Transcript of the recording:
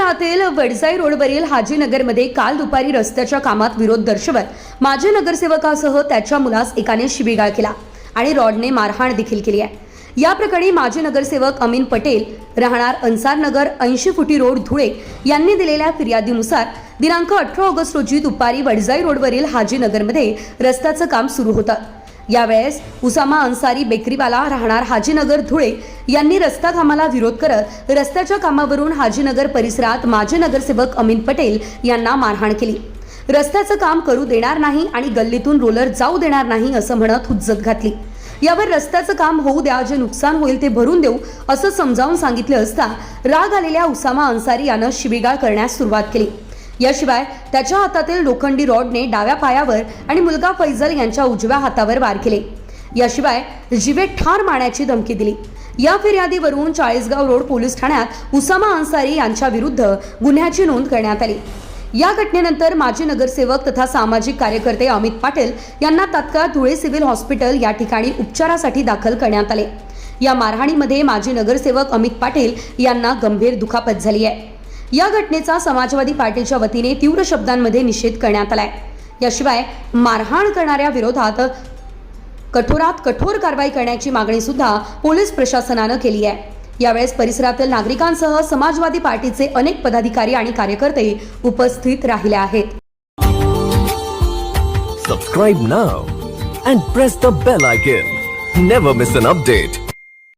शहरातील वडजाई रोडवरील हाजीनगरमध्ये काल दुपारी रस्त्याच्या कामात विरोध दर्शवत माजी नगरसेवकासह त्याच्या मुलास एकाने शिवीगाळ केला आणि रॉडने मारहाण देखील केली आहे। या प्रकरणी माजी नगरसेवक अमीन पटेल राहणार अन्सारनगर 80 फुटी रोड धुळे यांनी दिलेल्या फिर्यादीनुसार दिनांक 18 ऑगस्ट रोजी दुपारी वडजाई रोडवरील हाजीनगरमध्ये रस्त्याचं काम सुरू होतं। यावेळेस उसामा अन्सारी बेकरीवाला राहणार हाजीनगर धुळे यांनी रस्ता कामाला विरोध करत रस्त्याच्या कामावरून हाजीनगर परिसरात माजी नगरसेवक अमीन पटेल यांना मारहाण केली। रस्त्याचं काम करू देणार नाही आणि गल्लीतून रोलर जाऊ देणार नाही असं म्हणत हुज्जत घातली। यावर रस्त्याचं काम होऊ द्या, जे नुकसान होईल ते भरून देऊ असं समजावून सांगितले असता राग आलेल्या उसामा अन्सारी यानं शिवीगाळ करण्यास सुरुवात केली। याशिवाय त्याच्या हातातील लोखंडी रॉडने डाव्या पायावर आणि मुलगा फैजल यांच्या उजव्या हातावर वार केले। याशिवाय जीवे ठार मारण्याची धमकी दिली। या फिर्यादीवरून चाळीसगाव रोड पोलीस ठाण्यात उसामा अन्सारी यांच्या विरुद्ध गुन्ह्याची नोंद करण्यात आली। या घटनेनंतर माजी नगरसेवक तथा सामाजिक कार्यकर्ते अमित पाटील यांना तात्काळ धुळे सिव्हिल हॉस्पिटल या ठिकाणी उपचारासाठी दाखल करण्यात आले। या मारहाणीमध्ये माजी नगरसेवक अमित पाटील यांना गंभीर दुखापत झाली आहे। या घटनेचा समाजवादी पार्टीच्या वतीने तीव्र शब्दांमध्ये निषेध करण्यात आलाय। याशिवाय मारहाण करणाऱ्या विरोधात कठोरात कठोर कारवाई करण्याची मागणी सुद्धा पोलीस प्रशासनानं केली आहे। यावेळेस परिसरातील नागरिकांसह समाजवादी पार्टीचे अनेक पदाधिकारी आणि कार्यकर्ते उपस्थित राहिले आहेत। Subscribe now and press the bell icon. Never miss an update.